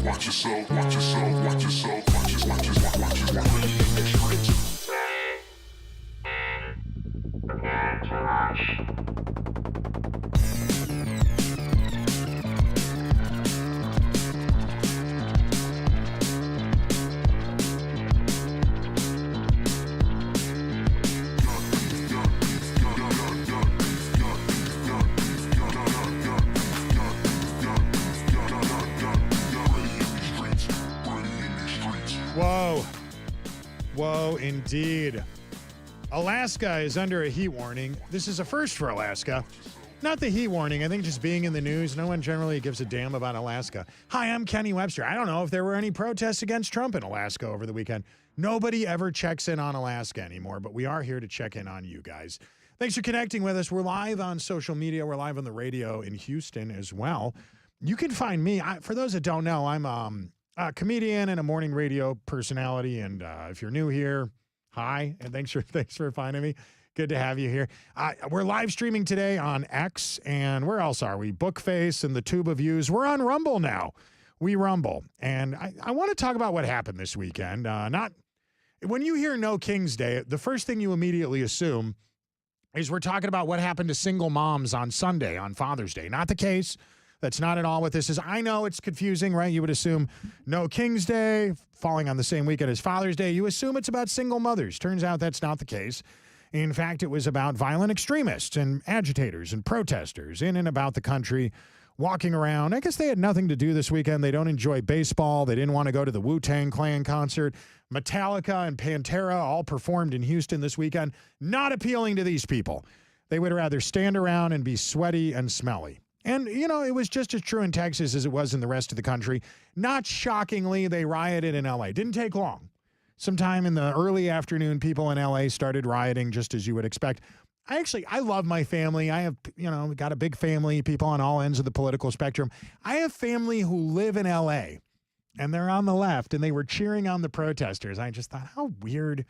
watch yourself, watch yourself, watch yourself, watch yourself, watch yourself, watch yourself, watch yourself. Whoa. Whoa, indeed. Alaska is under a heat warning. This is a first for Alaska. Not the heat warning. I think just being in the news, no one generally gives a damn about Alaska. Hi, I'm Kenny Webster. I don't know if there were any protests against Trump in Alaska over the weekend. Nobody ever checks in on Alaska anymore, but we are here to check in on you guys. Thanks for connecting with us. We're live on social media. We're live on the radio in Houston as well. You can find me. For those that don't know, I'm a comedian and a morning radio personality. And if you're new here, hi, and thanks for finding me. Good to have you here. We're live streaming today on X, and where else are we? Bookface and the Tube of Views. We're on Rumble now. We Rumble. And I want to talk about what happened this weekend. When you hear No King's Day, the first thing you immediately assume is we're talking about what happened to single moms on Sunday, on Father's Day. Not the case. That's not at all what this is. I know it's confusing, right? You would assume No King's Day, falling on the same weekend as Father's Day. You assume it's about single mothers. Turns out that's not the case. In fact, it was about violent extremists and agitators and protesters in and about the country walking around. I guess they had nothing to do this weekend. They don't enjoy baseball. They didn't want to go to the Wu-Tang Clan concert. Metallica and Pantera all performed in Houston this weekend. Not appealing to these people. They would rather stand around and be sweaty and smelly. And, you know, it was just as true in Texas as it was in the rest of the country. Not shockingly, they rioted in L.A. Didn't take long. Sometime in the early afternoon, people in L.A. started rioting, just as you would expect. I love my family. I have, got a big family, people on all ends of the political spectrum. I have family who live in L.A., and they're on the left, and they were cheering on the protesters. I just thought, how weird.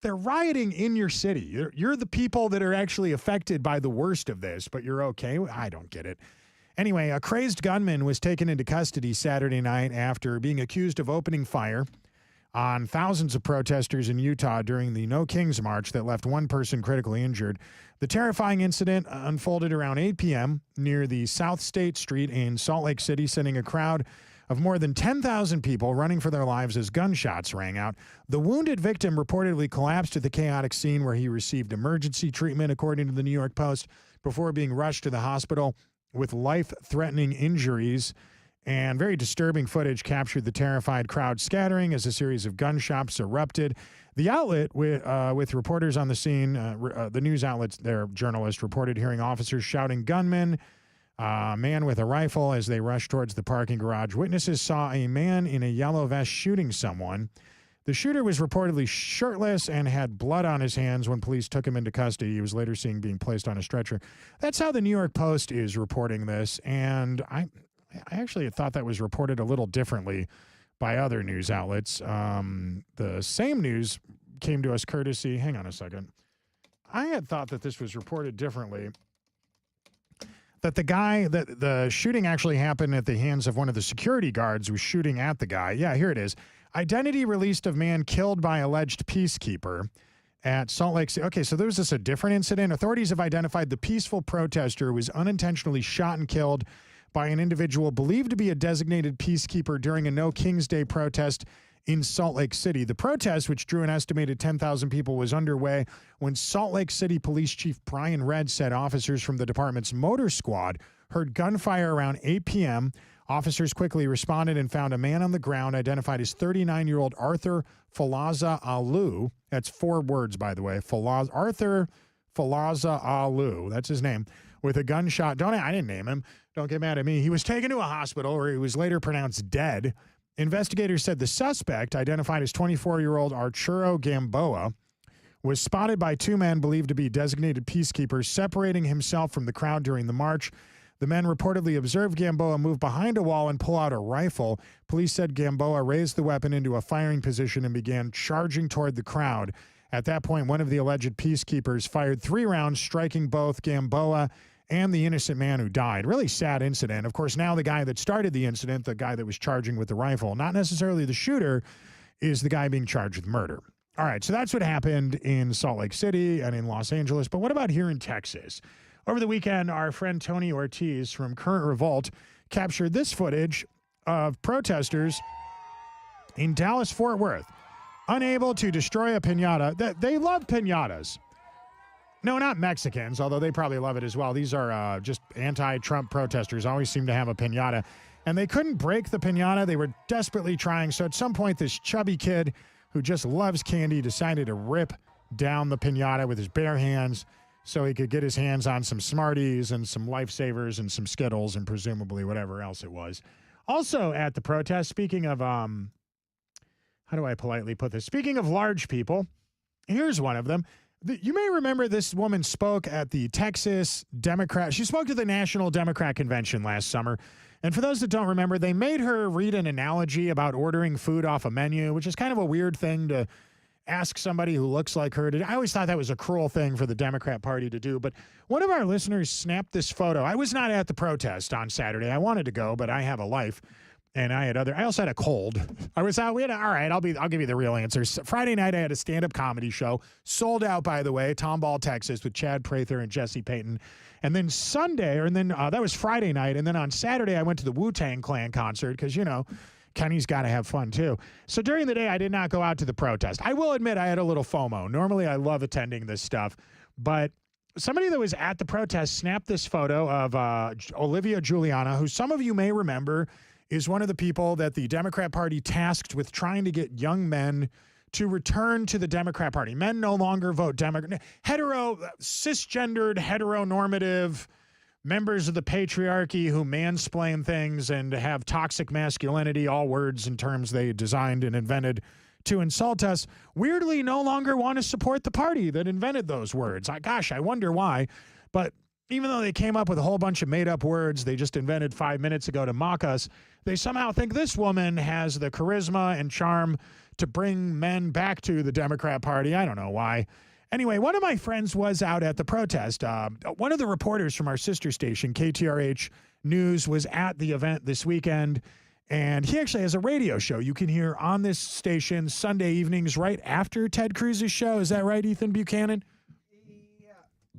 They're rioting in your city. You're the people that are actually affected by the worst of this, but you're okay. I don't get it. Anyway, a crazed gunman was taken into custody Saturday night after being accused of opening fire on thousands of protesters in Utah during the No Kings March that left one person critically injured. The terrifying incident unfolded around 8 p.m. near the South State Street in Salt Lake City, sending a crowd of more than 10,000 people running for their lives as gunshots rang out. The wounded victim reportedly collapsed at the chaotic scene where he received emergency treatment, according to the New York Post, before being rushed to the hospital with life-threatening injuries. And very disturbing footage captured the terrified crowd scattering as a series of gunshots erupted. The outlet, with reporters on the scene, the news outlets, their journalists reported hearing officers shouting "gunmen," man with a rifle as they rushed towards the parking garage. Witnesses saw a man in a yellow vest shooting someone. The shooter was reportedly shirtless and had blood on his hands when police took him into custody. He was later seen being placed on a stretcher. That's how the New York Post is reporting this, and I actually thought that was reported a little differently by other news outlets. The same news came to us courtesy, hang on a second. I had thought that this was reported differently. That the shooting actually happened at the hands of one of the security guards who was shooting at the guy. Yeah, here it is. Identity released of man killed by alleged peacekeeper at Salt Lake City. Okay, so there's a different incident. Authorities have identified the peaceful protester who was unintentionally shot and killed by an individual believed to be a designated peacekeeper during a No King's Day protest in Salt Lake City. The protest, which drew an estimated 10,000 people, was underway when Salt Lake City Police Chief Brian Redd said officers from the department's motor squad heard gunfire around 8 p.m. Officers quickly responded and found a man on the ground identified as 39-year-old Arthur Falaza Alu. That's 4 words, by the way. Arthur Falaza Alu. That's his name. With a gunshot. I didn't name him. Don't get mad at me. He was taken to a hospital where he was later pronounced dead. Investigators said the suspect, identified as 24-year-old Arturo Gamboa, was spotted by 2 men believed to be designated peacekeepers, separating himself from the crowd during the march. The men reportedly observed Gamboa move behind a wall and pull out a rifle. Police said Gamboa raised the weapon into a firing position and began charging toward the crowd. At that point, one of the alleged peacekeepers fired 3 rounds, striking both Gamboa and the innocent man who died. Really sad incident. Of course, now the guy that started the incident, the guy that was charging with the rifle, not necessarily the shooter, is the guy being charged with murder. All right, so that's what happened in Salt Lake City and in Los Angeles. But what about here in Texas? Over the weekend, our friend Tony Ortiz from Current Revolt captured this footage of protesters in Dallas-Fort Worth, unable to destroy a piñata. They love piñatas. No, not Mexicans, although they probably love it as well. These are just anti-Trump protesters, always seem to have a piñata. And they couldn't break the piñata. They were desperately trying. So at some point, this chubby kid who just loves candy decided to rip down the piñata with his bare hands so he could get his hands on some Smarties and some Lifesavers and some Skittles and presumably whatever else it was. Also at the protest, speaking of, how do I politely put this? Speaking of large people, here's one of them. You may remember this woman spoke at the Texas Democrat. She spoke to the National Democrat Convention last summer. And for those that don't remember, they made her read an analogy about ordering food off a menu, which is kind of a weird thing to ask somebody who looks like her to do. I always thought that was a cruel thing for the Democrat Party to do. But one of our listeners snapped this photo. I was not at the protest on Saturday. I wanted to go, but I have a life. And I also had a cold. I was out. All right, I'll give you the real answers. Friday night, I had a stand-up comedy show, sold out, by the way, Tomball, Texas, with Chad Prather and Jesse Payton. And then that was Friday night. And then on Saturday, I went to the Wu-Tang Clan concert because, Kenny's got to have fun too. So during the day, I did not go out to the protest. I will admit I had a little FOMO. Normally, I love attending this stuff, but somebody that was at the protest snapped this photo of Olivia Giuliana, who some of you may remember is one of the people that the Democrat Party tasked with trying to get young men to return to the Democrat Party. Men no longer vote Democrat. Cisgendered, heteronormative members of the patriarchy who mansplain things and have toxic masculinity, all words and terms they designed and invented to insult us, weirdly no longer want to support the party that invented those words. I wonder why. But even though they came up with a whole bunch of made-up words they just invented 5 minutes ago to mock us, they somehow think this woman has the charisma and charm to bring men back to the Democrat Party. I don't know why. Anyway, one of my friends was out at the protest. One of the reporters from our sister station, KTRH News, was at the event this weekend, and he actually has a radio show you can hear on this station Sunday evenings right after Ted Cruz's show. Is that right, Ethan Buchanan?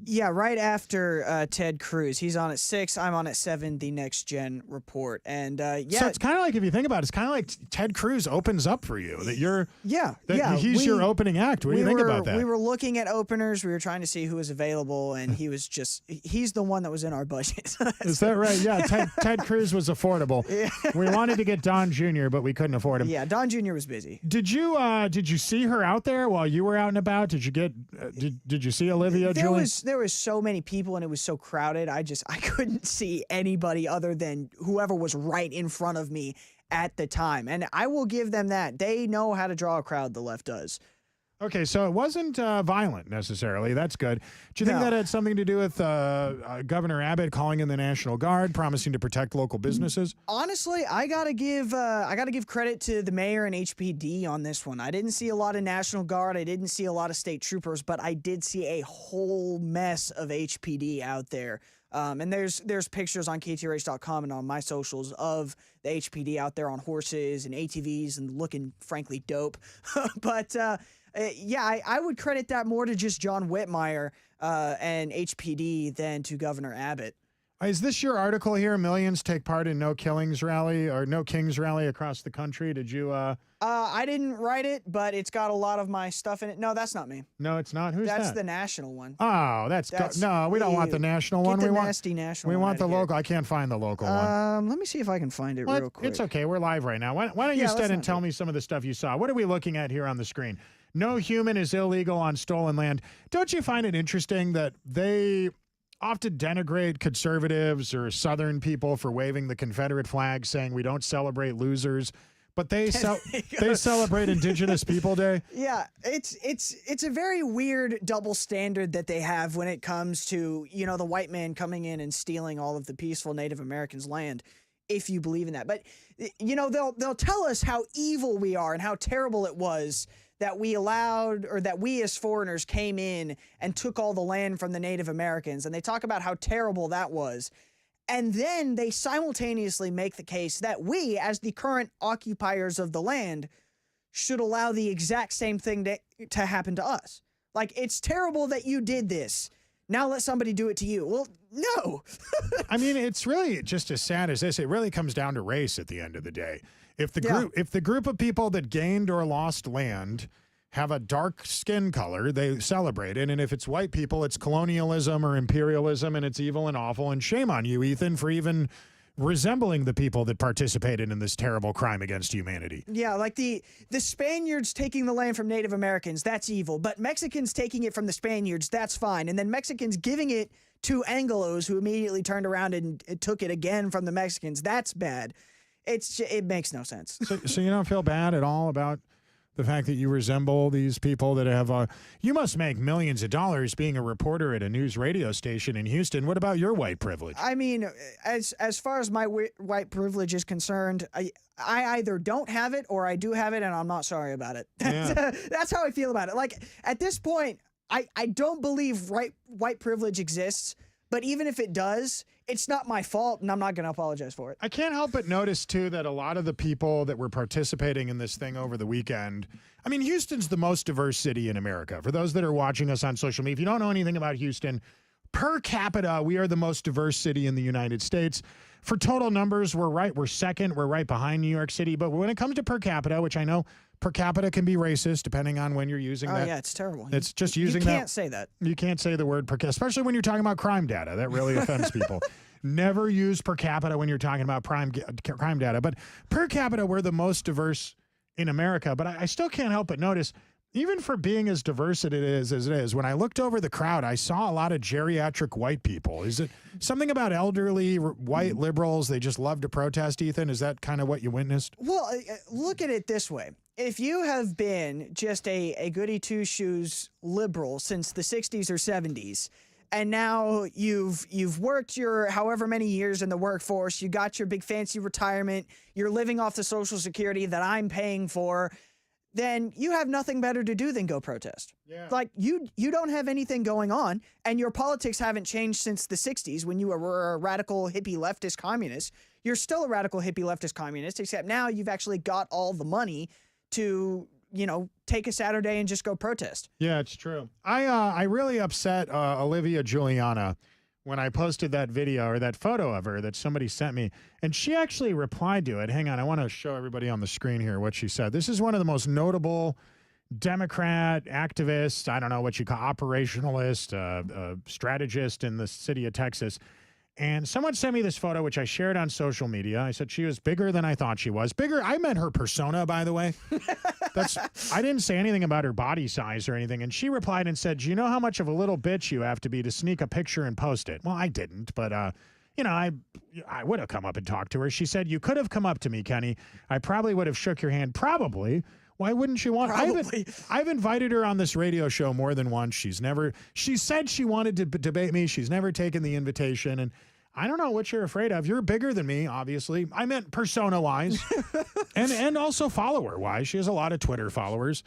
Yeah, right after Ted Cruz. He's on at 6. I'm on at 7, the Next Gen Report. And So it's kind of like, if you think about it, it's kind of like Ted Cruz opens up for you. He's your opening act. What do you think about that? We were looking at openers. We were trying to see who was available, and he's the one that was in our budget. Is that right? Yeah, Ted Cruz was affordable. Yeah. We wanted to get Don Jr., but we couldn't afford him. Yeah, Don Jr. was busy. Did you see her out there while you were out and about? Did you see Olivia Julie? There was so many people and it was so crowded. I couldn't see anybody other than whoever was right in front of me at the time. And I will give them that. They know how to draw a crowd, the left does. Okay, so it wasn't violent necessarily. That's good. Do you think that had something to do with Governor Abbott calling in the National Guard, promising to protect local businesses? Honestly, I gotta give credit to the mayor and HPD on this one. I didn't see a lot of National Guard. I didn't see a lot of state troopers, but I did see a whole mess of HPD out there. And there's pictures on KTRH.com and on my socials of the HPD out there on horses and ATVs and looking frankly dope. But I would credit that more to just John Whitmire and HPD than to Governor Abbott. Is this your article here? Millions take part in No Killings rally or No Kings rally across the country. Did you? I didn't write it, but it's got a lot of my stuff in it. No, that's not me. No, it's not. Who's that? That's the national one. Oh, no. We don't want the national one. We want nasty national. We one want the here. local. I can't find the local one. Let me see if I can find it real quick. It's okay. We're live right now. Why don't you instead and tell me some of the stuff you saw? What are we looking at here on the screen? No human is illegal on stolen land. Don't you find it interesting that they often denigrate conservatives or Southern people for waving the Confederate flag, saying we don't celebrate losers, but they celebrate Indigenous People Day? Yeah, it's a very weird double standard that they have when it comes to, the white man coming in and stealing all of the peaceful Native Americans' land, if you believe in that. But they'll tell us how evil we are and how terrible it was that we allowed, or that we as foreigners came in and took all the land from the Native Americans. And they talk about how terrible that was. And then they simultaneously make the case that we, as the current occupiers of the land, should allow the exact same thing to happen to us. Like, it's terrible that you did this. Now let somebody do it to you. Well, no. I mean, it's really just as sad as this. It really comes down to race at the end of the day. If the group of people that gained or lost land have a dark skin color, they celebrate it. And if it's white people, it's colonialism or imperialism, and it's evil and awful. And shame on you, Ethan, for even resembling the people that participated in this terrible crime against humanity. Yeah, like the Spaniards taking the land from Native Americans, that's evil. But Mexicans taking it from the Spaniards, that's fine. And then Mexicans giving it to Anglos, who immediately turned around and took it again from the Mexicans, that's bad. It makes no sense. So you don't feel bad at all about the fact that you resemble these people that have you must make millions of dollars being a reporter at a news radio station in Houston. What about your white privilege? I mean, as far as my white privilege is concerned, I either don't have it or I do have it, and I'm not sorry about it. Yeah. That's how I feel about it. Like, at this point, I don't believe white privilege exists, but even if it does, it's not my fault, and I'm not going to apologize for it. I can't help but notice, too, that a lot of the people that were participating in this thing over the weekend, I mean, Houston's the most diverse city in America. For those that are watching us on social media, if you don't know anything about Houston, per capita, we are the most diverse city in the United States. For total numbers, we're second. We're right behind New York City. But when it comes to per capita, which I know per capita can be racist depending on when you're using that. Oh, yeah, it's terrible. It's just using that. You can't say that. You can't say the word per capita, especially when you're talking about crime data. That really offends people. Never use per capita when you're talking about crime data. But per capita, we're the most diverse in America. But I still can't help but notice, even for being as diverse as it is, when I looked over the crowd, I saw a lot of geriatric white people. Is it something about elderly white liberals? They just love to protest, Ethan? Is that kind of what you witnessed? Well, look at it this way. If you have been just a goody two-shoes liberal since the 60s or 70s, and now you've worked your however many years in the workforce, you got your big fancy retirement, you're living off the Social Security that I'm paying for, then you have nothing better to do than go protest. Yeah. Like, you don't have anything going on, and your politics haven't changed since the 60s when you were a radical hippie leftist communist. You're still a radical hippie leftist communist, except now you've actually got all the money to, take a Saturday and just go protest. Yeah, it's true. I really upset Olivia Giuliana when I posted that video or that photo of her that somebody sent me, and she actually replied to it. Hang on, I want to show everybody on the screen here what she said. This is one of the most notable Democrat activists, I don't know what you call operationalist, strategist in the city of Texas. And someone sent me this photo, which I shared on social media. I said she was bigger than I thought she was. Bigger, I meant her persona, by the way. I didn't say anything about her body size or anything. And she replied and said, "Do you know how much of a little bitch you have to be to sneak a picture and post it?" Well, I didn't, but I would have come up and talked to her. She said, "You could have come up to me, Kenny. I probably would have shook your hand. Probably. Why wouldn't you want? I've invited her on this radio show more than once. She said she wanted to debate me. She's never taken the invitation. And I don't know what you're afraid of. You're bigger than me, obviously. I meant persona-wise and also follower-wise. She has a lot of Twitter followers.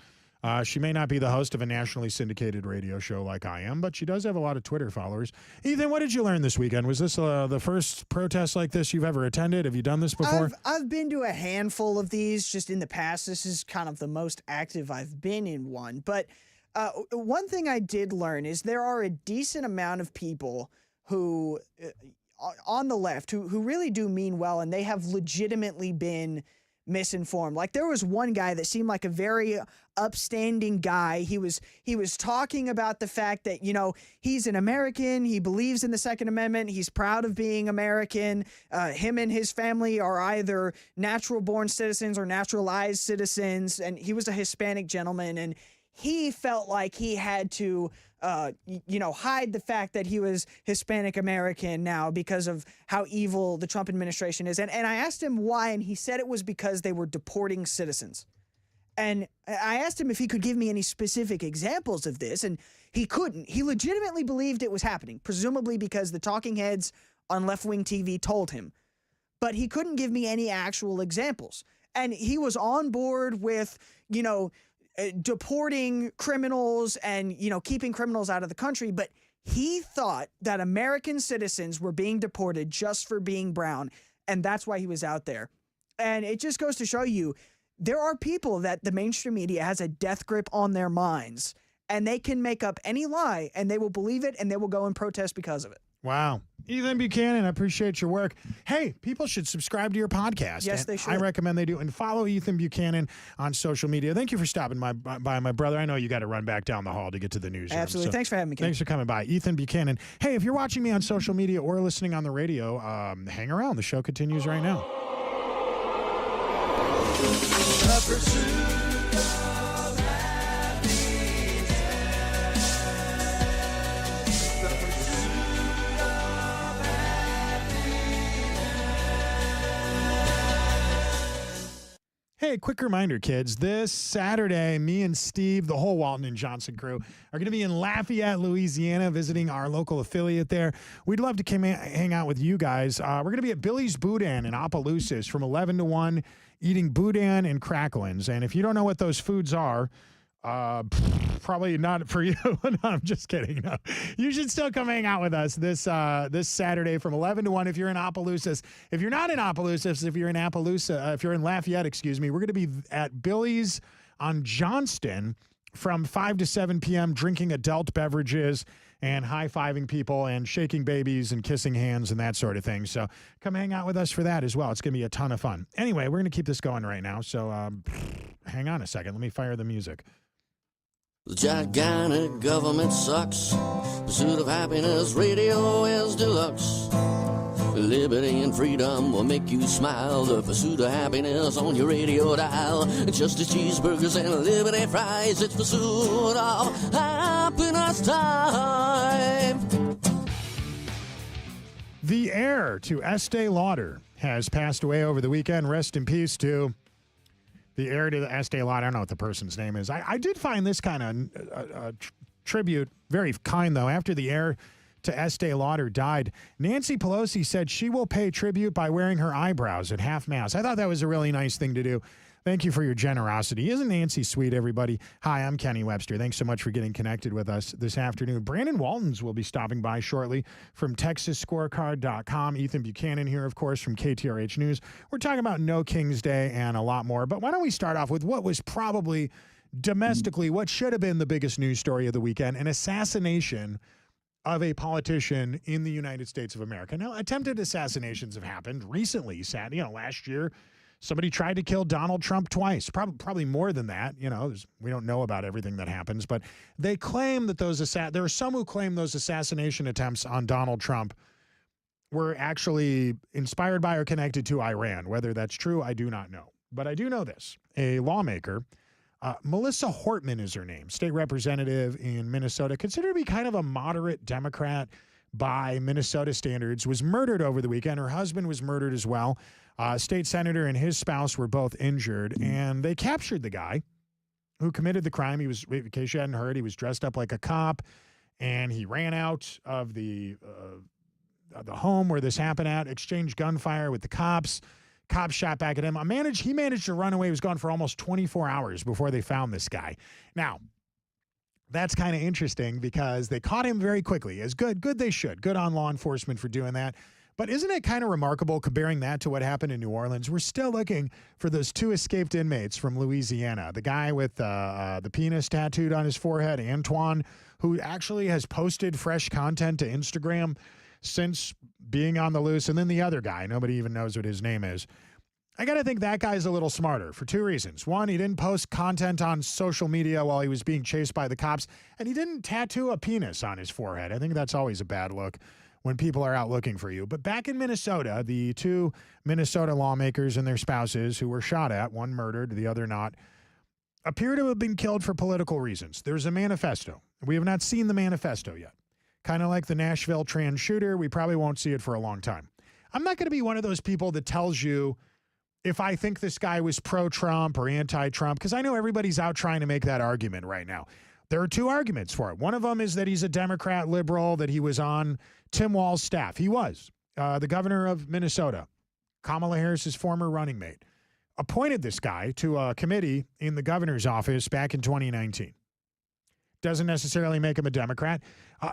She may not be the host of a nationally syndicated radio show like I am, but she does have a lot of Twitter followers. Ethan, what did you learn this weekend? Was this the first protest like this you've ever attended? Have you done this before? I've been to a handful of these just in the past. This is kind of the most active I've been in one. But one thing I did learn is there are a decent amount of people who, on the left, who really do mean well, and they have legitimately been misinformed. Like, there was one guy that seemed like a very upstanding guy. He was talking about the fact that, he's an American, he believes in the Second Amendment, he's proud of being American. Him and his family are either natural born citizens or naturalized citizens, and he was a Hispanic gentleman, and he felt like he had to hide the fact that he was Hispanic American now because of how evil the Trump administration is. And I asked him why, and he said it was because they were deporting citizens. And I asked him if he could give me any specific examples of this, and he couldn't. He legitimately believed it was happening, presumably because the talking heads on left-wing TV told him. But he couldn't give me any actual examples. And he was on board with, deporting criminals and, keeping criminals out of the country, but he thought that American citizens were being deported just for being brown, and that's why he was out there. And it just goes to show you, there are people that the mainstream media has a death grip on their minds, and they can make up any lie, and they will believe it, and they will go and protest because of it. Wow. Ethan Buchanan, I appreciate your work. Hey, people should subscribe to your podcast. Yes, they should. I recommend they do. And follow Ethan Buchanan on social media. Thank you for stopping by, my brother. I know you got to run back down the hall to get to the newsroom. Absolutely. Thanks for having me, Ken. Thanks for coming by. Ethan Buchanan. Hey, if you're watching me on social media or listening on the radio, hang around. The show continues right now. Hey, quick reminder, kids. This Saturday, me and Steve, the whole Walton and Johnson crew, are going to be in Lafayette, Louisiana, visiting our local affiliate there. We'd love to hang out with you guys. We're going to be at Billy's Boudin in Opelousas from 11 to 1, eating boudin and cracklins. And if you don't know what those foods are, probably not for you. No, I'm just kidding. No. You should still come hang out with us this Saturday from 11 to 1 if you're in Opelousas. If you're not in Opelousas, if you're in Appaloosa, if you're in Lafayette, we're going to be at Billy's on Johnston from 5 to 7 p.m. drinking adult beverages and high-fiving people and shaking babies and kissing hands and that sort of thing. So come hang out with us for that as well. It's going to be a ton of fun. Anyway, we're going to keep this going right now. So hang on a second. Let me fire the music. The gigantic government sucks. Pursuit of happiness radio is deluxe. Liberty and freedom will make you smile. The pursuit of happiness on your radio dial. Just as cheeseburgers and liberty fries, it's pursuit of happiness time. The heir to Estee Lauder has passed away over the weekend. Rest in peace to the heir to the Estee Lauder. I don't know what the person's name is. I did find this kind of tribute very kind, though. After the heir to Estee Lauder died, Nancy Pelosi said she will pay tribute by wearing her eyebrows at half-mast. I thought that was a really nice thing to do. Thank you for your generosity. Isn't Nancy sweet, everybody? Hi, I'm Kenny Webster. Thanks so much for getting connected with us this afternoon. Brandon Waltons will be stopping by shortly from TexasScorecard.com. Ethan Buchanan here, of course, from KTRH News. We're talking about No King's Day and a lot more. But why don't we start off with what was probably domestically what should have been the biggest news story of the weekend, an assassination of a politician in the United States of America. Now, attempted assassinations have happened recently. Last year, somebody tried to kill Donald Trump twice, probably more than that. We don't know about everything that happens, but they claim that there are some who claim those assassination attempts on Donald Trump were actually inspired by or connected to Iran. Whether that's true, I do not know. But I do know this. A lawmaker, Melissa Hortman is her name, state representative in Minnesota, considered to be kind of a moderate Democrat by Minnesota standards, was murdered over the weekend. Her husband was murdered as well. State senator and his spouse were both injured, and they captured the guy who committed the crime. He was, in case you hadn't heard, he was dressed up like a cop, and he ran out of the home where this happened at, exchanged gunfire with the cops. Cops shot back at him. He managed to run away. He was gone for almost 24 hours before they found this guy. Now, that's kind of interesting because they caught him very quickly. As good they should. Good on law enforcement for doing that. But isn't it kind of remarkable comparing that to what happened in New Orleans? We're still looking for those two escaped inmates from Louisiana. The guy with the penis tattooed on his forehead, Antoine, who actually has posted fresh content to Instagram since being on the loose. And then the other guy, nobody even knows what his name is. I got to think that guy's a little smarter for two reasons. One, he didn't post content on social media while he was being chased by the cops, and he didn't tattoo a penis on his forehead. I think that's always a bad look when people are out looking for you. But back in Minnesota, the two Minnesota lawmakers and their spouses who were shot at, one murdered, the other not, appear to have been killed for political reasons. There's a manifesto. We have not seen the manifesto yet. Kind of like the Nashville trans shooter, we probably won't see it for a long time. I'm not going to be one of those people that tells you if I think this guy was pro-Trump or anti-Trump, because I know everybody's out trying to make that argument right now. There are two arguments for it. One of them is that he's a Democrat liberal, that he was on Tim Walz's staff. He was the governor of Minnesota, Kamala Harris's former running mate. appointed this guy to a committee in the governor's office back in 2019. Doesn't necessarily make him a Democrat.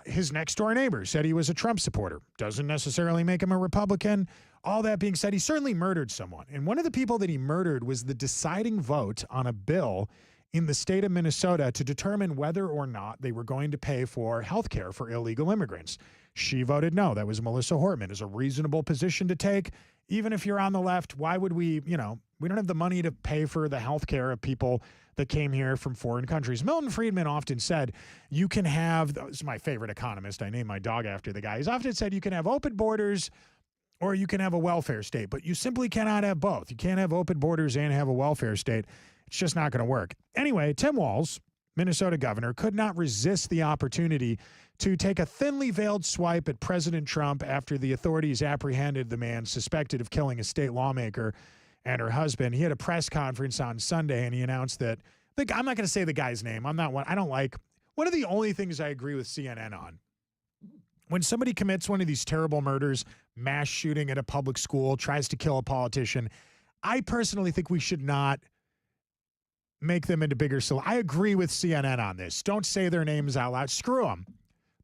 His next door neighbor said he was a Trump supporter. Doesn't necessarily make him a Republican. All that being said, he certainly murdered someone. And one of the people that he murdered was the deciding vote on a bill in the state of Minnesota to determine whether or not they were going to pay for health care for illegal immigrants. She voted no. That was Melissa Hortman. It's a reasonable position to take. Even if you're on the left, why would we, we don't have the money to pay for the health care of people that came here from foreign countries. Milton Friedman often said, you can have, this is my favorite economist, I named my dog after the guy. He's often said you can have open borders or you can have a welfare state, but you simply cannot have both. You can't have open borders and have a welfare state. It's just not going to work. Anyway, Tim Walz, Minnesota governor, could not resist the opportunity to take a thinly veiled swipe at President Trump after the authorities apprehended the man suspected of killing a state lawmaker and her husband. He had a press conference on Sunday, and he announced that, I'm not going to say the guy's name. One of the only things I agree with CNN on, when somebody commits one of these terrible murders, mass shooting at a public school, tries to kill a politician, I personally think we should not make them into bigger. So I agree with CNN on this. Don't say their names out loud. Screw them.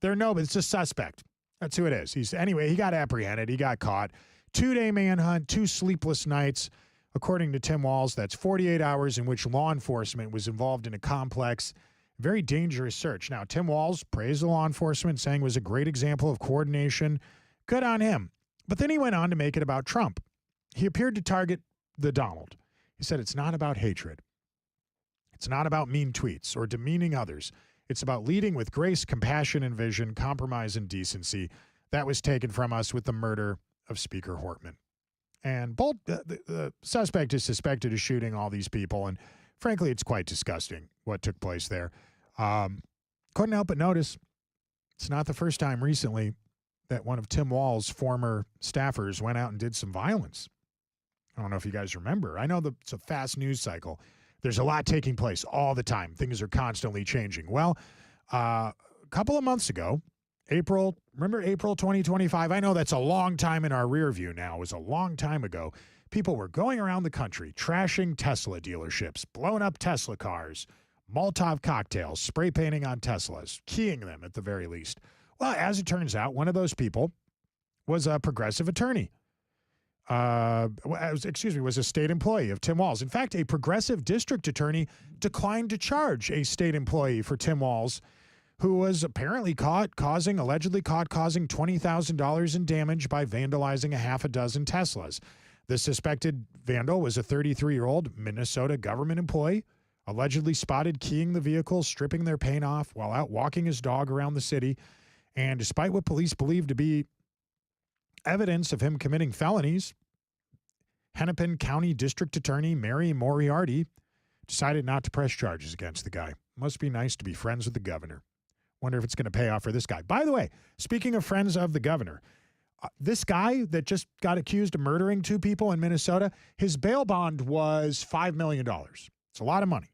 It's a suspect. That's who it is. Anyway, he got apprehended. He got caught. 2-day manhunt, 2 sleepless nights. According to Tim Walz, that's 48 hours in which law enforcement was involved in a complex, very dangerous search. Now, Tim Walz praised the law enforcement, saying it was a great example of coordination. Good on him. But then he went on to make it about Trump. He appeared to target the Donald. He said it's not about hatred. It's not about mean tweets or demeaning others. It's about leading with grace, compassion, and vision, compromise, and decency. That was taken from us with the murder of Speaker Hortman. And the suspect is suspected of shooting all these people, and frankly, it's quite disgusting what took place there. Couldn't help but notice it's not the first time recently that one of Tim Walz's former staffers went out and did some violence. I don't know if you guys remember. I know it's a fast news cycle. There's a lot taking place all the time. Things are constantly changing. Well, a couple of months ago, April 2025, I know that's a long time in our rear view now. It was a long time ago. People were going around the country trashing Tesla dealerships, blowing up Tesla cars, Molotov cocktails, spray painting on Teslas, keying them at the very least. Well, as it turns out, one of those people was a progressive attorney. Was a state employee of Tim Walz. In fact, a progressive district attorney declined to charge a state employee for Tim Walz, who was apparently allegedly caught causing $20,000 in damage by vandalizing a half a dozen Teslas. The suspected vandal was a 33-year-old Minnesota government employee, allegedly spotted keying the vehicles, stripping their paint off while out walking his dog around the city. And despite what police believe to be evidence of him committing felonies, Hennepin County District Attorney Mary Moriarty decided not to press charges against the guy. Must be nice to be friends with the governor. Wonder if it's going to pay off for this guy. By the way, speaking of friends of the governor, this guy that just got accused of murdering 2 people in Minnesota, his bail bond was $5 million. It's a lot of money.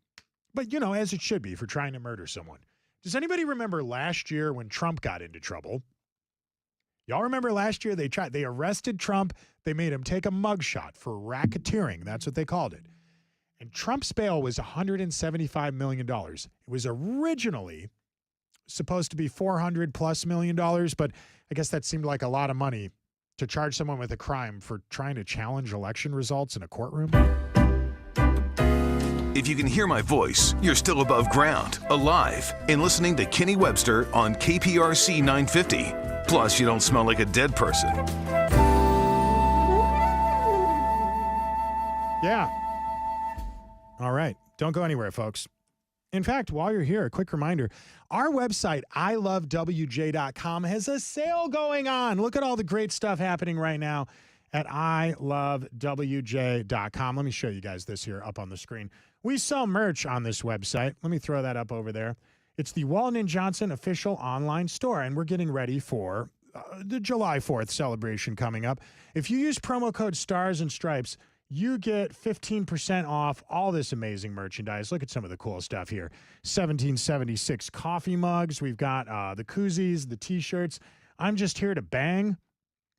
But, as it should be for trying to murder someone. Does anybody remember last year when Trump got into trouble? Y'all remember last year they arrested Trump. They made him take a mugshot for racketeering. That's what they called it. And Trump's bail was $175 million. It was originally supposed to be $400+ million, but I guess that seemed like a lot of money to charge someone with a crime for trying to challenge election results in a courtroom. If you can hear my voice, you're still above ground, alive, and listening to Kenny Webster on KPRC 950. Plus, you don't smell like a dead person. Yeah. All right. Don't go anywhere, folks. In fact, while you're here, a quick reminder, our website, ilovewj.com, has a sale going on. Look at all the great stuff happening right now at ilovewj.com. Let me show you guys this here up on the screen. We sell merch on this website. Let me throw that up over there. It's the Walton & Johnson official online store, and we're getting ready for the July 4th celebration coming up. If you use promo code Stars and Stripes, you get 15% off all this amazing merchandise. Look at some of the cool stuff here. 1776 coffee mugs. We've got the koozies, the T-shirts. I'm just here to bang.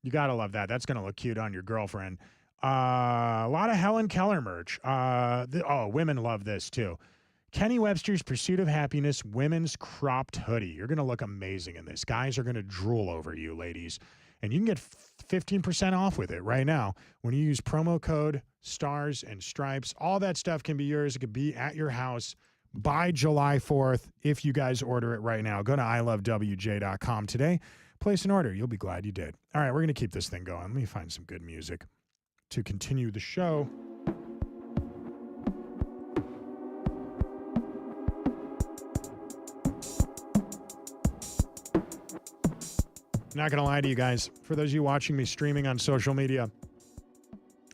You got to love that. That's going to look cute on your girlfriend. A lot of Helen Keller merch. Women love this too. Kenny Webster's Pursuit of Happiness women's cropped hoodie. You're going to look amazing in this. Guys are going to drool over you, ladies. And you can get 15% off with it right now when you use promo code STARS and STRIPES. All that stuff can be yours. It could be at your house by July 4th if you guys order it right now. Go to ilovewj.com today. Place an order. You'll be glad you did. All right, we're going to keep this thing going. Let me find some good music to continue the show. Not going to lie to you guys. For those of you watching me streaming on social media,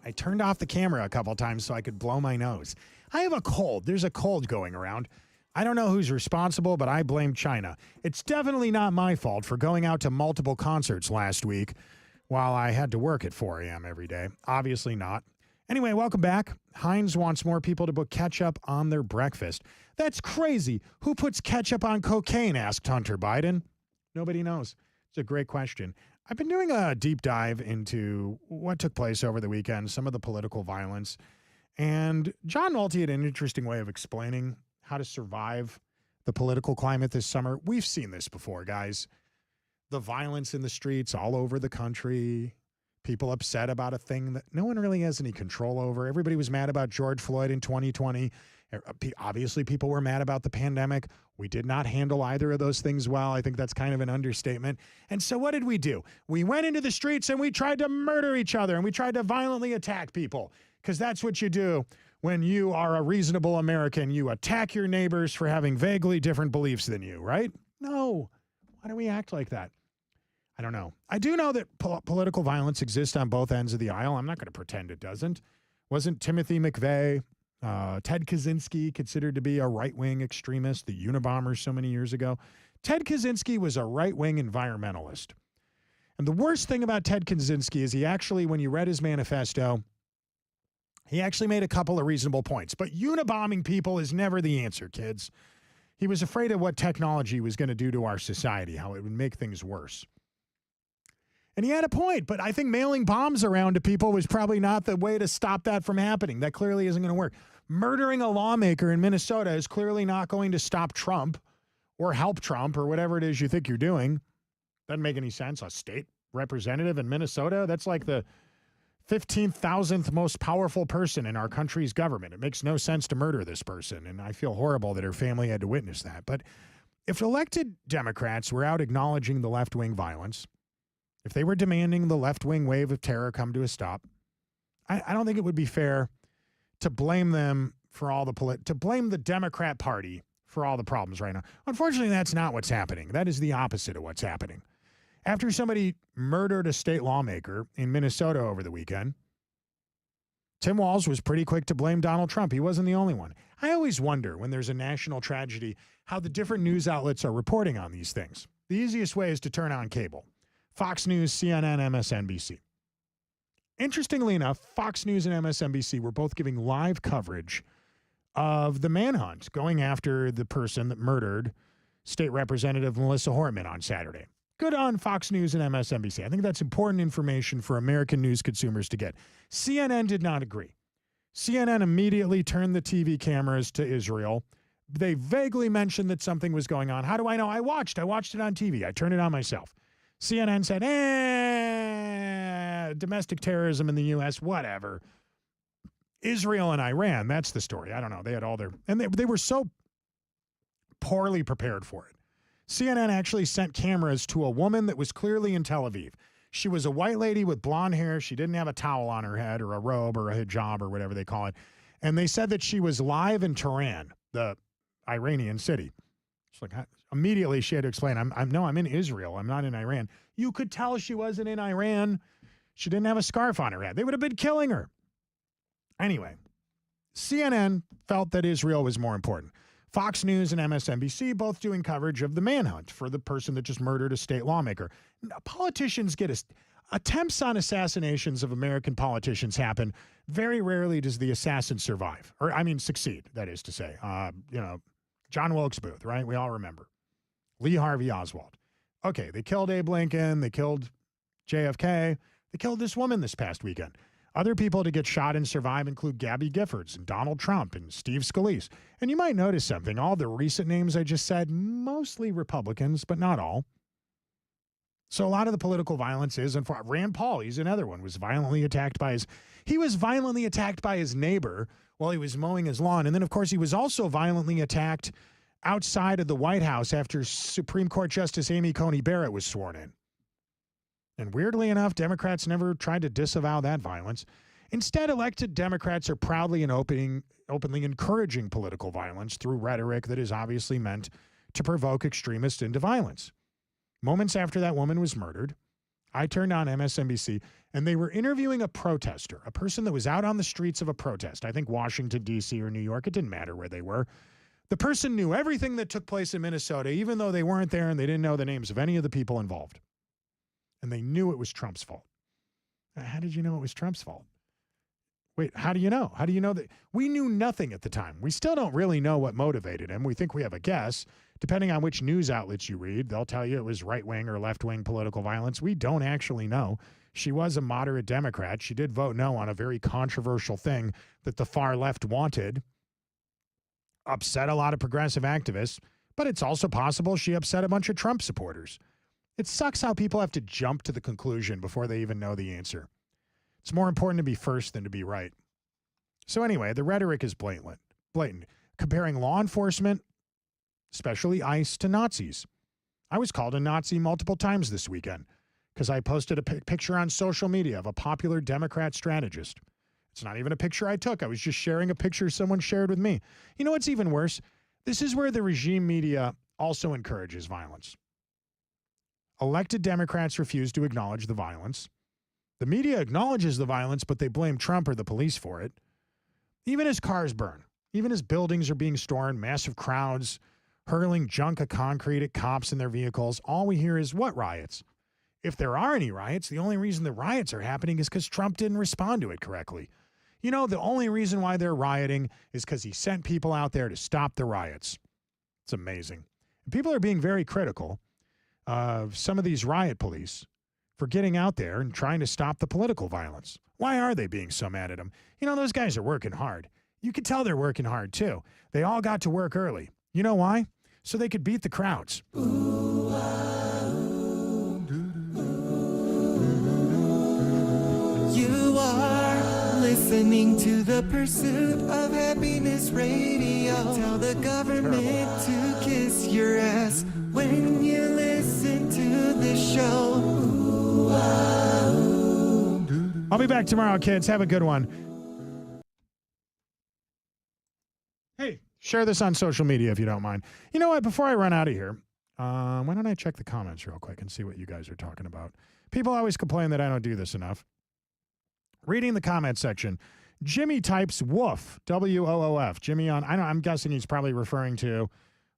I turned off the camera a couple times so I could blow my nose. I have a cold. There's a cold going around. I don't know who's responsible, but I blame China. It's definitely not my fault for going out to multiple concerts last week while I had to work at 4 a.m. every day. Obviously not. Anyway, welcome back. Heinz wants more people to put ketchup on their breakfast. That's crazy. Who puts ketchup on cocaine? Asked Hunter Biden. Nobody knows. It's a great question. I've been doing a deep dive into what took place over the weekend, some of the political violence. And John Nolte had an interesting way of explaining how to survive the political climate this summer. We've seen this before, guys. The violence in the streets all over the country, people upset about a thing that no one really has any control over. Everybody was mad about George Floyd in 2020. Obviously, people were mad about the pandemic. We did not handle either of those things well. I think that's kind of an understatement. And so what did we do? We went into the streets and we tried to murder each other and we tried to violently attack people, because that's what you do when you are a reasonable American. You attack your neighbors for having vaguely different beliefs than you, right? No. Why do we act like that? I don't know. I do know that political violence exists on both ends of the aisle. I'm not going to pretend it doesn't. Wasn't Timothy McVeigh, Ted Kaczynski considered to be a right-wing extremist, the Unabomber so many years ago? Ted Kaczynski was a right-wing environmentalist. And the worst thing about Ted Kaczynski is he actually, when you read his manifesto, he actually made a couple of reasonable points. But Unabombing people is never the answer, kids. He was afraid of what technology was going to do to our society, how it would make things worse. And he had a point, but I think mailing bombs around to people was probably not the way to stop that from happening. That clearly isn't going to work. Murdering a lawmaker in Minnesota is clearly not going to stop Trump or help Trump or whatever it is you think you're doing. Doesn't make any sense. A state representative in Minnesota, that's like the 15,000th most powerful person in our country's government. It makes no sense to murder this person, and I feel horrible that her family had to witness that. But if elected Democrats were out acknowledging the left-wing violence, if they were demanding the left-wing wave of terror come to a stop, I don't think it would be fair to blame them for all to blame the Democrat Party for all the problems right now. Unfortunately, that's not what's happening. That is the opposite of what's happening. After somebody murdered a state lawmaker in Minnesota over the weekend, Tim Walz was pretty quick to blame Donald Trump. He wasn't the only one. I always wonder when there's a national tragedy how the different news outlets are reporting on these things. The easiest way is to turn on cable. Fox News, CNN, MSNBC. Interestingly enough, Fox News and MSNBC were both giving live coverage of the manhunt going after the person that murdered State Representative Melissa Hortman on Saturday. Good on Fox News and MSNBC. I think that's important information for American news consumers to get. CNN did not agree. CNN immediately turned the TV cameras to Israel. They vaguely mentioned that something was going on. How do I know? I watched it on TV. I turned it on myself. CNN said, domestic terrorism in the U.S., whatever. Israel and Iran, that's the story. I don't know. They had all their, and they were so poorly prepared for it. CNN actually sent cameras to a woman that was clearly in Tel Aviv. She was a white lady with blonde hair. She didn't have a towel on her head or a robe or a hijab or whatever they call it. And they said that she was live in Tehran, the Iranian city. She's like, immediately she had to explain, I'm in Israel. I'm not in Iran. You could tell she wasn't in Iran. She didn't have a scarf on her head. They would have been killing her. Anyway, CNN felt that Israel was more important. Fox News and MSNBC both doing coverage of the manhunt for the person that just murdered a state lawmaker. Politicians get attempts on assassinations of American politicians happen. Very rarely does the assassin survive, or succeed, that is to say. John Wilkes Booth, right? We all remember. Lee Harvey Oswald. Okay, they killed Abe Lincoln. They killed JFK. They killed this woman this past weekend. Other people to get shot and survive include Gabby Giffords and Donald Trump and Steve Scalise. And you might notice something. All the recent names I just said, mostly Republicans, but not all. So a lot of the political violence is, and Rand Paul, he's another one, was violently attacked by his neighbor while he was mowing his lawn. And then, of course, he was also violently attacked outside of the White House after Supreme Court Justice Amy Coney Barrett was sworn in. And weirdly enough, Democrats never tried to disavow that violence. Instead, elected Democrats are proudly and openly encouraging political violence through rhetoric that is obviously meant to provoke extremists into violence. Moments after that woman was murdered, I turned on MSNBC, and they were interviewing a protester, a person that was out on the streets of a protest. I think Washington, D.C. or New York. It didn't matter where they were. The person knew everything that took place in Minnesota, even though they weren't there and they didn't know the names of any of the people involved. And they knew it was Trump's fault. How did you know it was Trump's fault? Wait, how do you know? How do you know that? We knew nothing at the time. We still don't really know what motivated him. We think we have a guess. Depending on which news outlets you read, they'll tell you it was right-wing or left-wing political violence. We don't actually know. She was a moderate Democrat. She did vote no on a very controversial thing that the far left wanted. Upset a lot of progressive activists, but it's also possible she upset a bunch of Trump supporters. It sucks how people have to jump to the conclusion before they even know the answer. It's more important to be first than to be right. So anyway, the rhetoric is blatant, comparing law enforcement, especially ICE, to Nazis. I was called a Nazi multiple times this weekend because I posted a picture on social media of a popular Democrat strategist. It's not even a picture I took. I was just sharing a picture someone shared with me. You know what's even worse? This is where the regime media also encourages violence. Elected Democrats refuse to acknowledge the violence. The media acknowledges the violence, but they blame Trump or the police for it. Even as cars burn, even as buildings are being stormed, massive crowds hurling junk of concrete at cops in their vehicles, all we hear is what riots? If there are any riots, the only reason the riots are happening is because Trump didn't respond to it correctly. You know, the only reason why they're rioting is because he sent people out there to stop the riots. It's amazing. And people are being very critical of some of these riot police for getting out there and trying to stop the political violence. Why are they being so mad at them? You know, those guys are working hard. You can tell they're working hard, too. They all got to work early. You know why? So they could beat the crowds. You are listening to the Pursuit of Happiness Radio. Tell the government to kiss your ass when you listen to the show. I'll be back tomorrow, kids. Have a good one. Hey, share this on social media if you don't mind. You know what? Before I run out of here, why don't I check the comments real quick and see what you guys are talking about? People always complain that I don't do this enough. Reading the comment section, Jimmy types woof, W-O-O-F. Jimmy on, I'm guessing he's probably referring to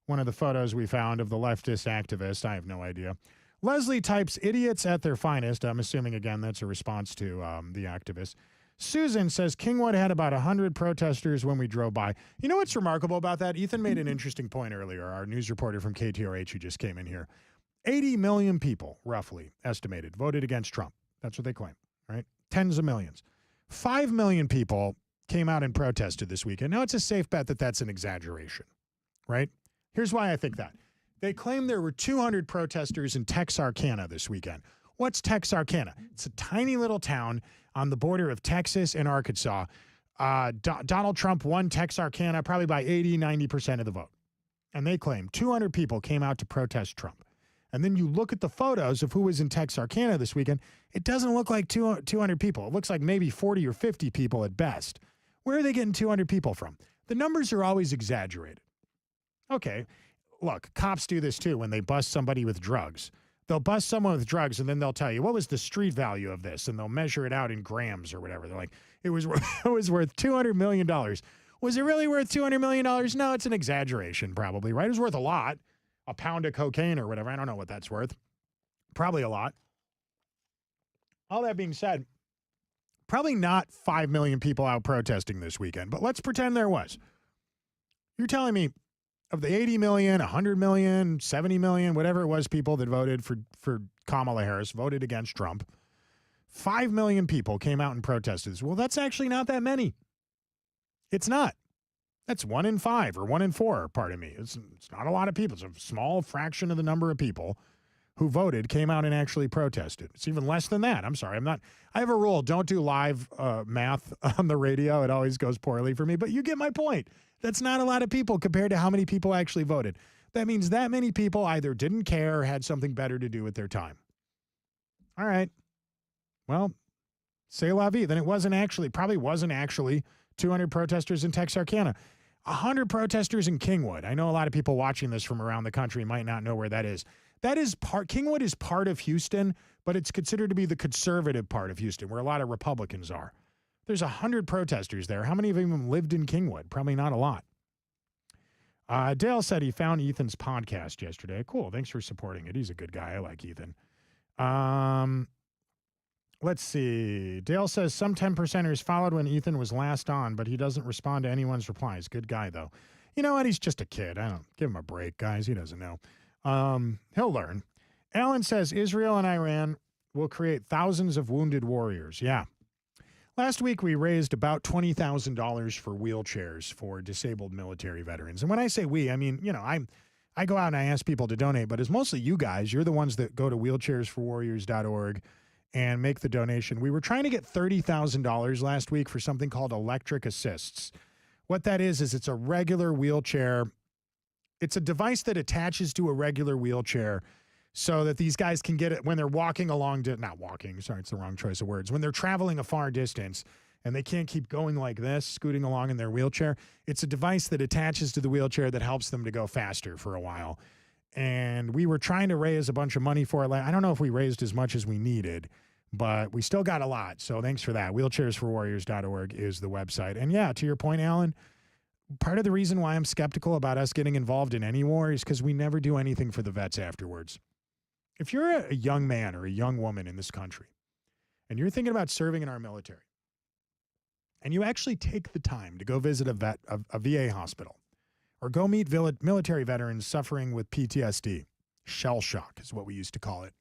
one of the photos we found of the leftist activist. I have no idea. Leslie types idiots at their finest. I'm assuming, again, that's a response to the activist. Susan says Kingwood had about 100 protesters when we drove by. You know what's remarkable about that? Ethan made an interesting point earlier, our news reporter from KTRH who just came in here. 80 million people, roughly, estimated, voted against Trump. That's what they claim, right? Tens of millions. 5 million people came out and protested this weekend. Now, it's a safe bet that that's an exaggeration, right? Here's why I think that. They claim there were 200 protesters in Texarkana this weekend. What's Texarkana? It's a tiny little town on the border of Texas and Arkansas. Donald Trump won Texarkana probably by 80, 90% of the vote. And they claim 200 people came out to protest Trump. And then you look at the photos of who was in Texarkana this weekend, it doesn't look like 200 people. It looks like maybe 40 or 50 people at best. Where are they getting 200 people from? The numbers are always exaggerated. Okay, look, cops do this too when they bust somebody with drugs. They'll bust someone with drugs and then they'll tell you, what was the street value of this? And they'll measure it out in grams or whatever. They're like, it was worth $200 million. Was it really worth $200 million? No, it's an exaggeration probably, right? It was worth a lot. A pound of cocaine or whatever. I don't know what that's worth. Probably a lot. All that being said, probably not 5 million people out protesting this weekend, but let's pretend there was. You're telling me of the 80 million, 100 million, 70 million, whatever it was, people that voted for Kamala Harris, voted against Trump, 5 million people came out and protested. Well, that's actually not that many. It's not. That's 1 in 5 or 1 in 4, pardon me. It's not a lot of people. It's a small fraction of the number of people who voted came out and actually protested. It's even less than that. I'm sorry. I have a rule. Don't do live math on the radio. It always goes poorly for me, but you get my point. That's not a lot of people compared to how many people actually voted. That means that many people either didn't care or had something better to do with their time. All right. Well, c'est la vie. Then probably wasn't actually 200 protesters in Texarkana. 100 protesters in Kingwood. I know a lot of people watching this from around the country might not know where that is. Kingwood is part of Houston, but it's considered to be the conservative part of Houston, where a lot of Republicans are. There's 100 protesters there. How many of them lived in Kingwood? Probably not a lot. Dale said he found Ethan's podcast yesterday. Cool. Thanks for supporting it. He's a good guy. I like Ethan. Let's see. Dale says some 10%ers followed when Ethan was last on, but he doesn't respond to anyone's replies. Good guy, though. You know what? He's just a kid. I don't give him a break, guys. He doesn't know. He'll learn. Alan says Israel and Iran will create thousands of wounded warriors. Yeah. Last week, we raised about $20,000 for wheelchairs for disabled military veterans. And when I say we, I mean, I go out and I ask people to donate, but it's mostly you guys. You're the ones that go to wheelchairsforwarriors.org and make the donation. We were trying to get $30,000 last week for something called electric assists. What that is it's a regular wheelchair. It's a device that attaches to a regular wheelchair so that these guys can get it when they're walking along, not walking, sorry, it's the wrong choice of words. When they're traveling a far distance and they can't keep going like this, scooting along in their wheelchair, it's a device that attaches to the wheelchair that helps them to go faster for a while. And we were trying to raise a bunch of money for it. I don't know if we raised as much as we needed, but we still got a lot. So thanks for that. Wheelchairsforwarriors.org is the website. And yeah, to your point, Alan, part of the reason why I'm skeptical about us getting involved in any war is because we never do anything for the vets afterwards. If you're a young man or a young woman in this country and you're thinking about serving in our military and you actually take the time to go visit a VA hospital or go meet military veterans suffering with PTSD, shell shock is what we used to call it,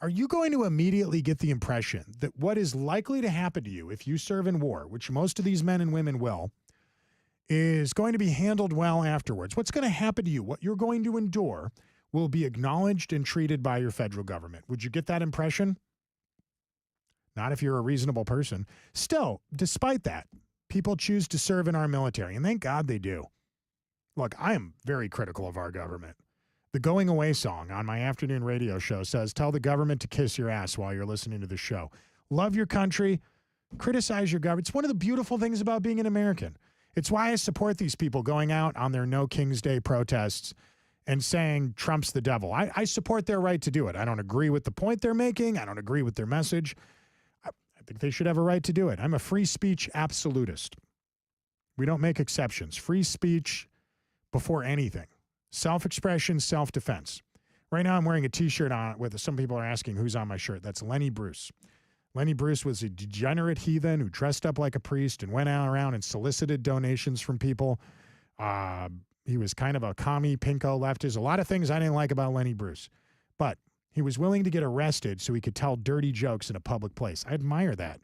are you going to immediately get the impression that what is likely to happen to you if you serve in war, which most of these men and women will, is going to be handled well afterwards? What's going to happen to you, what you're going to endure, will be acknowledged and treated by your federal government. Would you get that impression? Not if you're a reasonable person. Still, despite that, people choose to serve in our military, and thank God they do. Look, I am very critical of our government. The Going Away song on my afternoon radio show says, tell the government to kiss your ass while you're listening to the show. Love your country, criticize your government. It's one of the beautiful things about being an American. It's why I support these people going out on their No King's Day protests and saying Trump's the devil. I support their right to do it. I don't agree with the point they're making. I don't agree with their message. I think they should have a right to do it. I'm a free speech absolutist. We don't make exceptions. Free speech before anything. Self-expression, self-defense. Right now I'm wearing a T-shirt on with some people are asking who's on my shirt. That's Lenny Bruce. Lenny Bruce was a degenerate heathen who dressed up like a priest and went around and solicited donations from people. He was kind of a commie, pinko leftist. A lot of things I didn't like about Lenny Bruce. But he was willing to get arrested so he could tell dirty jokes in a public place. I admire that.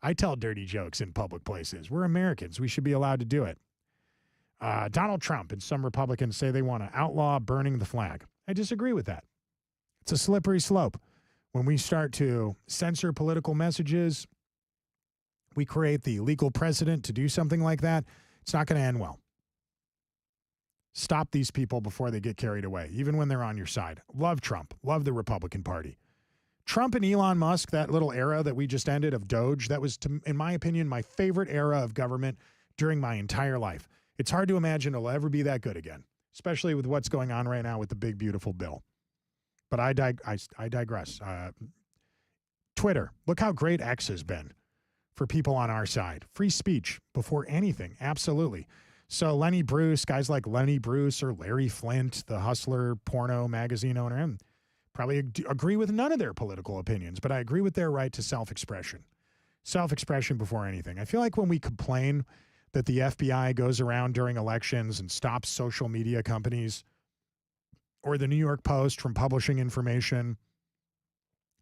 I tell dirty jokes in public places. We're Americans. We should be allowed to do it. Donald Trump and some Republicans say they want to outlaw burning the flag. I disagree with that. It's a slippery slope. When we start to censor political messages, we create the legal precedent to do something like that. It's not going to end well. Stop these people before they get carried away, even when they're on your side. Love Trump. Love the Republican Party. Trump and Elon Musk, that little era that we just ended of Doge, that was, in my opinion, my favorite era of government during my entire life. It's hard to imagine it'll ever be that good again, especially with what's going on right now with the big, beautiful bill. But I digress. Twitter, look how great X has been for people on our side. Free speech before anything, absolutely. So Lenny Bruce, guys like Lenny Bruce or Larry Flint, the Hustler porno magazine owner, probably agree with none of their political opinions, but I agree with their right to self-expression. Self-expression before anything. I feel like when we complain that the FBI goes around during elections and stops social media companies or the New York Post from publishing information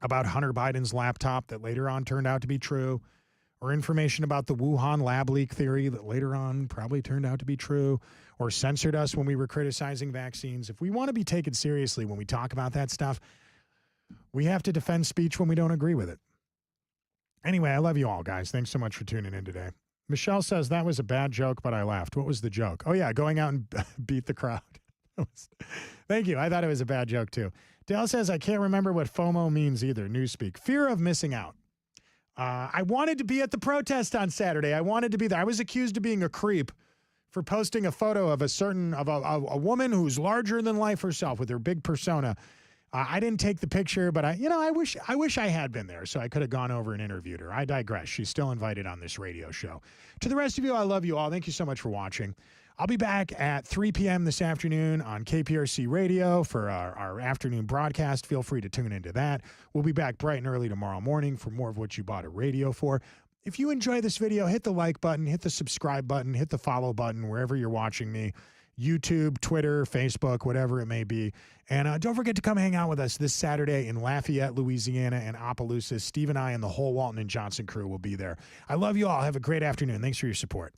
about Hunter Biden's laptop that later on turned out to be true, or information about the Wuhan lab leak theory that later on probably turned out to be true, or censored us when we were criticizing vaccines. If we want to be taken seriously when we talk about that stuff, we have to defend speech when we don't agree with it. Anyway, I love you all, guys. Thanks so much for tuning in today. Michelle says, that was a bad joke, but I laughed. What was the joke? Oh, yeah, going out and beat the crowd. Thank you. I thought it was a bad joke, too. Dale says, I can't remember what FOMO means either. Newspeak. Fear of missing out. I wanted to be at the protest on Saturday. I wanted to be there. I was accused of being a creep for posting a photo of a woman who's larger than life herself with her big persona. I didn't take the picture, but I wish I had been there so I could have gone over and interviewed her. I digress. She's still invited on this radio show. To the rest of you, I love you all. Thank you so much for watching. I'll be back at 3 p.m. this afternoon on KPRC Radio for our afternoon broadcast. Feel free to tune into that. We'll be back bright and early tomorrow morning for more of what you bought a radio for. If you enjoy this video, hit the like button, hit the subscribe button, hit the follow button wherever you're watching me. YouTube, Twitter, Facebook, whatever it may be. And don't forget to come hang out with us this Saturday in Lafayette, Louisiana, and Opelousas. Steve and I and the whole Walton and Johnson crew will be there. I love you all. Have a great afternoon. Thanks for your support.